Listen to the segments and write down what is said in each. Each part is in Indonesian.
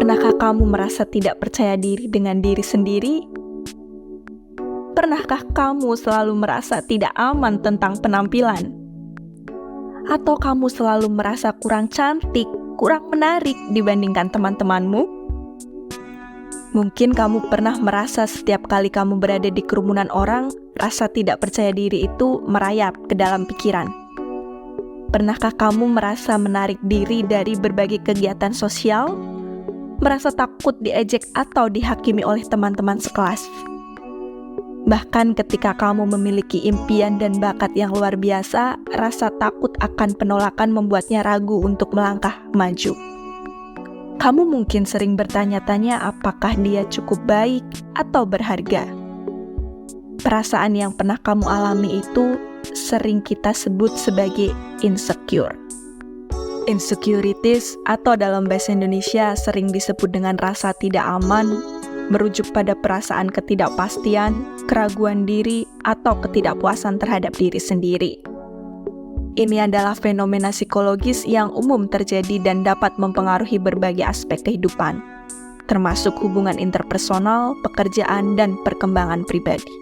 Pernahkah kamu merasa tidak percaya diri dengan diri sendiri? Pernahkah kamu selalu merasa tidak aman tentang penampilan? Atau kamu selalu merasa kurang cantik, kurang menarik dibandingkan teman-temanmu? Mungkin kamu pernah merasa setiap kali kamu berada di kerumunan orang, rasa tidak percaya diri itu merayap ke dalam pikiran. Pernahkah kamu merasa menarik diri dari berbagai kegiatan sosial? Merasa takut diejek atau dihakimi oleh teman-teman sekelas? Bahkan ketika kamu memiliki impian dan bakat yang luar biasa, rasa takut akan penolakan membuatnya ragu untuk melangkah maju. Kamu mungkin sering bertanya-tanya apakah dia cukup baik atau berharga. Perasaan yang pernah kamu alami itu sering kita sebut sebagai insecure. Insecurities atau dalam bahasa Indonesia sering disebut dengan rasa tidak aman, merujuk pada perasaan ketidakpastian, keraguan diri, atau ketidakpuasan terhadap diri sendiri. Ini adalah fenomena psikologis yang umum terjadi dan dapat mempengaruhi berbagai aspek kehidupan, termasuk hubungan interpersonal, pekerjaan, dan perkembangan pribadi.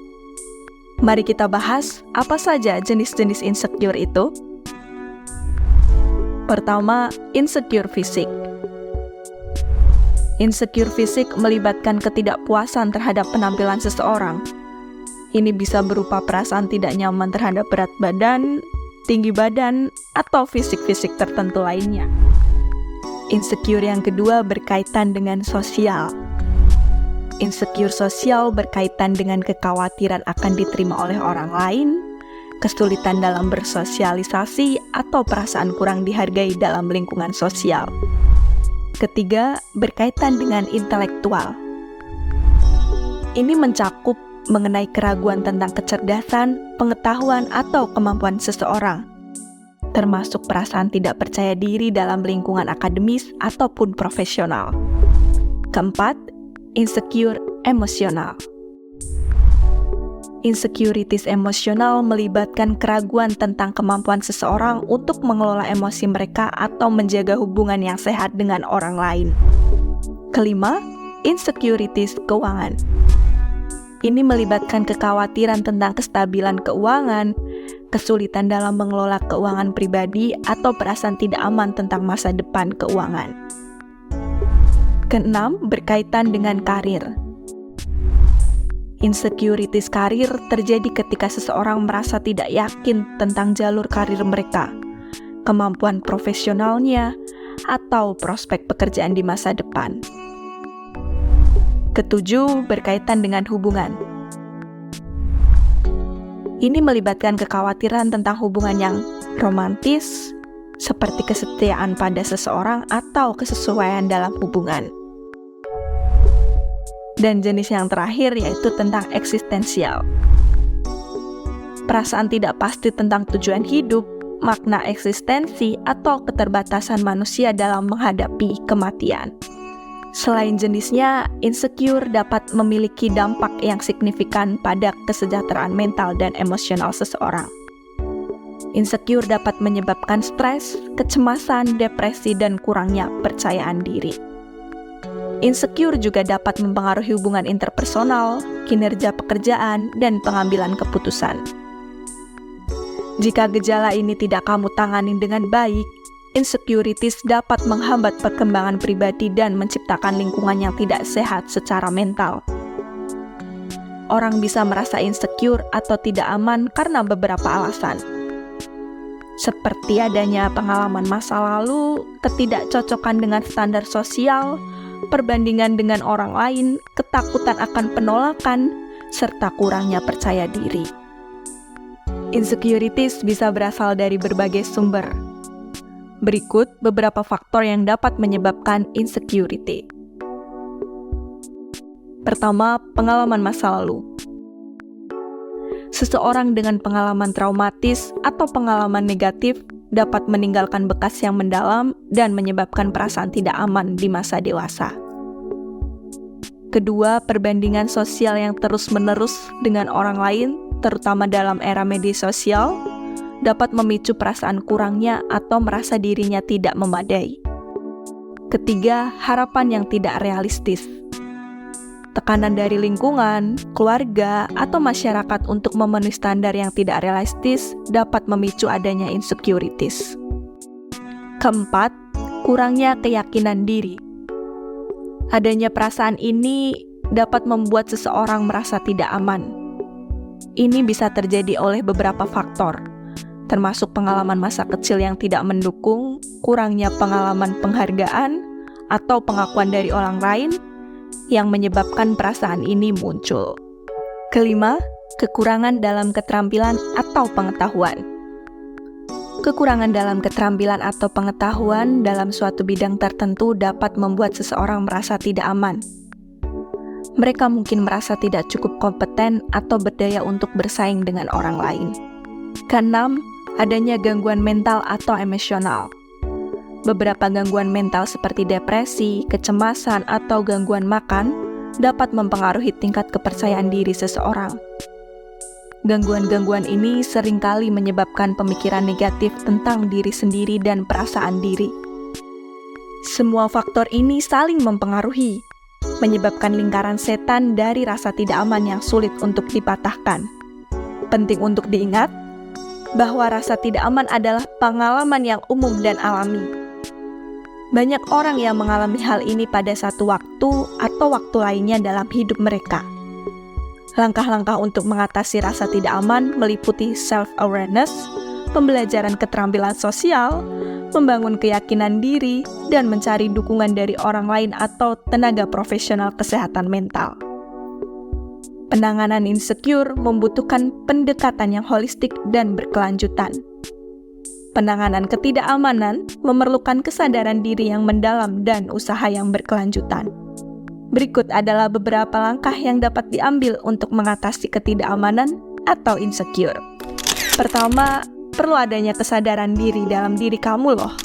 Mari kita bahas apa saja jenis-jenis insecure itu. Pertama, insecure fisik. Insecure fisik melibatkan ketidakpuasan terhadap penampilan seseorang. Ini bisa berupa perasaan tidak nyaman terhadap berat badan, tinggi badan, atau fisik-fisik tertentu lainnya. Insecure yang kedua berkaitan dengan sosial. Insecure sosial berkaitan dengan kekhawatiran akan diterima oleh orang lain, kesulitan dalam bersosialisasi, atau perasaan kurang dihargai dalam lingkungan sosial. Ketiga, berkaitan dengan intelektual. Ini mencakup mengenai keraguan tentang kecerdasan, pengetahuan, atau kemampuan seseorang, termasuk perasaan tidak percaya diri dalam lingkungan akademis ataupun profesional. Keempat, insecure emosional. Insecurities emosional melibatkan keraguan tentang kemampuan seseorang untuk mengelola emosi mereka atau menjaga hubungan yang sehat dengan orang lain. Kelima, insecurities keuangan. Ini melibatkan kekhawatiran tentang kestabilan keuangan, kesulitan dalam mengelola keuangan pribadi, atau perasaan tidak aman tentang masa depan keuangan. Keenam, berkaitan dengan karir. Insecurities karir terjadi ketika seseorang merasa tidak yakin tentang jalur karir mereka, kemampuan profesionalnya, atau prospek pekerjaan di masa depan. Ketujuh, berkaitan dengan hubungan. Ini melibatkan kekhawatiran tentang hubungan yang romantis, seperti kesetiaan pada seseorang atau kesesuaian dalam hubungan. Dan jenis yang terakhir yaitu tentang eksistensial. Perasaan tidak pasti tentang tujuan hidup, makna eksistensi, atau keterbatasan manusia dalam menghadapi kematian. Selain jenisnya, insecure dapat memiliki dampak yang signifikan pada kesejahteraan mental dan emosional seseorang. Insecure dapat menyebabkan stres, kecemasan, depresi, dan kurangnya percayaan diri. Insecure juga dapat mempengaruhi hubungan interpersonal, kinerja pekerjaan, dan pengambilan keputusan. Jika gejala ini tidak kamu tangani dengan baik, insecurities dapat menghambat perkembangan pribadi dan menciptakan lingkungan yang tidak sehat secara mental. Orang bisa merasa insecure atau tidak aman karena beberapa alasan, seperti adanya pengalaman masa lalu, ketidakcocokan dengan standar sosial, perbandingan dengan orang lain, ketakutan akan penolakan, serta kurangnya percaya diri. Insecurities bisa berasal dari berbagai sumber. Berikut beberapa faktor yang dapat menyebabkan insecurity. Pertama, pengalaman masa lalu. Seseorang dengan pengalaman traumatis atau pengalaman negatif dapat meninggalkan bekas yang mendalam dan menyebabkan perasaan tidak aman di masa dewasa. Kedua, perbandingan sosial yang terus-menerus dengan orang lain, terutama dalam era media sosial, dapat memicu perasaan kurangnya atau merasa dirinya tidak memadai. Ketiga, harapan yang tidak realistis. Tekanan dari lingkungan, keluarga, atau masyarakat untuk memenuhi standar yang tidak realistis dapat memicu adanya insecurities. Keempat, kurangnya keyakinan diri. Adanya perasaan ini dapat membuat seseorang merasa tidak aman. Ini bisa terjadi oleh beberapa faktor, termasuk pengalaman masa kecil yang tidak mendukung, kurangnya pengalaman penghargaan, atau pengakuan dari orang lain, yang menyebabkan perasaan ini muncul. Kelima, kekurangan dalam keterampilan atau pengetahuan. Kekurangan dalam keterampilan atau pengetahuan dalam suatu bidang tertentu dapat membuat seseorang merasa tidak aman. Mereka mungkin merasa tidak cukup kompeten atau berdaya untuk bersaing dengan orang lain. Keenam, adanya gangguan mental atau emosional. Beberapa gangguan mental seperti depresi, kecemasan, atau gangguan makan dapat mempengaruhi tingkat kepercayaan diri seseorang. Gangguan-gangguan ini seringkali menyebabkan pemikiran negatif tentang diri sendiri dan perasaan diri. Semua faktor ini saling mempengaruhi, menyebabkan lingkaran setan dari rasa tidak aman yang sulit untuk dipatahkan. Penting untuk diingat bahwa rasa tidak aman adalah pengalaman yang umum dan alami. Banyak orang yang mengalami hal ini pada satu waktu atau waktu lainnya dalam hidup mereka. Langkah-langkah untuk mengatasi rasa tidak aman meliputi self-awareness, pembelajaran keterampilan sosial, membangun keyakinan diri, dan mencari dukungan dari orang lain atau tenaga profesional kesehatan mental. Penanganan insecure membutuhkan pendekatan yang holistik dan berkelanjutan. Penanganan ketidakamanan memerlukan kesadaran diri yang mendalam dan usaha yang berkelanjutan. Berikut adalah beberapa langkah yang dapat diambil untuk mengatasi ketidakamanan atau insecure. Pertama, perlu adanya kesadaran diri dalam diri kamu loh.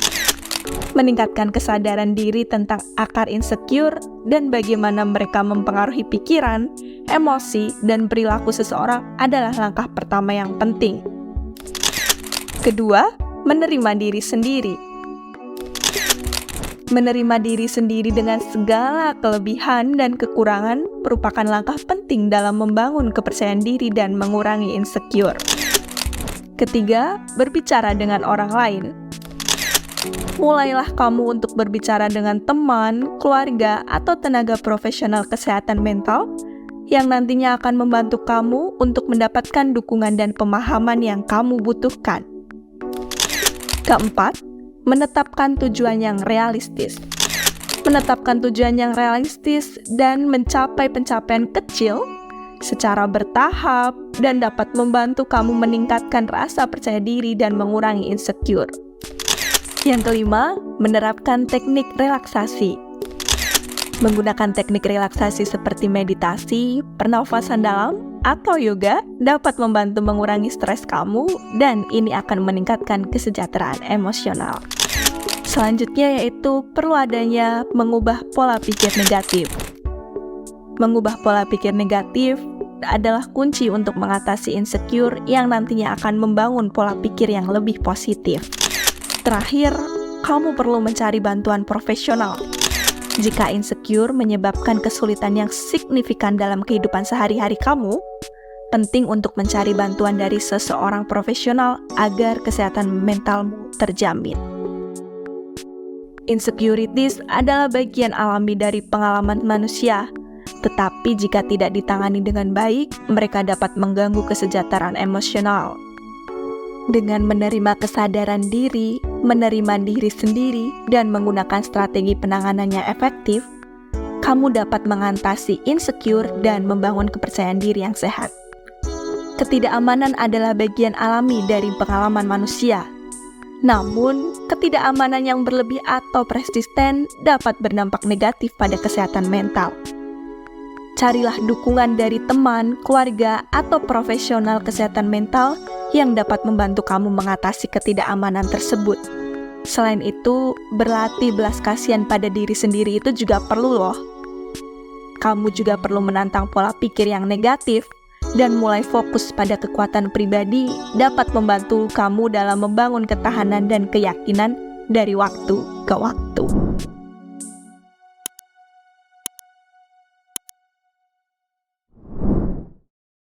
Meningkatkan kesadaran diri tentang akar insecure dan bagaimana mereka mempengaruhi pikiran, emosi, dan perilaku seseorang adalah langkah pertama yang penting. Kedua, menerima diri sendiri. Menerima diri sendiri dengan segala kelebihan dan kekurangan merupakan langkah penting dalam membangun kepercayaan diri dan mengurangi insecure. Ketiga, berbicara dengan orang lain. Mulailah kamu untuk berbicara dengan teman, keluarga, atau tenaga profesional kesehatan mental yang nantinya akan membantu kamu untuk mendapatkan dukungan dan pemahaman yang kamu butuhkan. Keempat, menetapkan tujuan yang realistis. Menetapkan tujuan yang realistis dan mencapai pencapaian kecil secara bertahap dan dapat membantu kamu meningkatkan rasa percaya diri dan mengurangi insecure. Yang kelima, menerapkan teknik relaksasi. Menggunakan teknik relaksasi seperti meditasi, pernafasan dalam, atau yoga dapat membantu mengurangi stres kamu dan ini akan meningkatkan kesejahteraan emosional. Selanjutnya yaitu perlu adanya mengubah pola pikir negatif. Mengubah pola pikir negatif adalah kunci untuk mengatasi insecure yang nantinya akan membangun pola pikir yang lebih positif. Terakhir, kamu perlu mencari bantuan profesional. Jika insecure menyebabkan kesulitan yang signifikan dalam kehidupan sehari-hari kamu, penting untuk mencari bantuan dari seseorang profesional agar kesehatan mentalmu terjamin. Insecurities adalah bagian alami dari pengalaman manusia, tetapi jika tidak ditangani dengan baik, mereka dapat mengganggu kesejahteraan emosional. Dengan menerima kesadaran diri, menerima diri sendiri, dan menggunakan strategi penanganannya efektif, kamu dapat mengatasi insecure dan membangun kepercayaan diri yang sehat. Ketidakamanan adalah bagian alami dari pengalaman manusia. Namun, ketidakamanan yang berlebih atau persisten dapat berdampak negatif pada kesehatan mental. Carilah dukungan dari teman, keluarga, atau profesional kesehatan mental yang dapat membantu kamu mengatasi ketidakamanan tersebut. Selain itu, berlatih belas kasihan pada diri sendiri itu juga perlu loh. Kamu juga perlu menantang pola pikir yang negatif dan mulai fokus pada kekuatan pribadi dapat membantu kamu dalam membangun ketahanan dan keyakinan dari waktu ke waktu.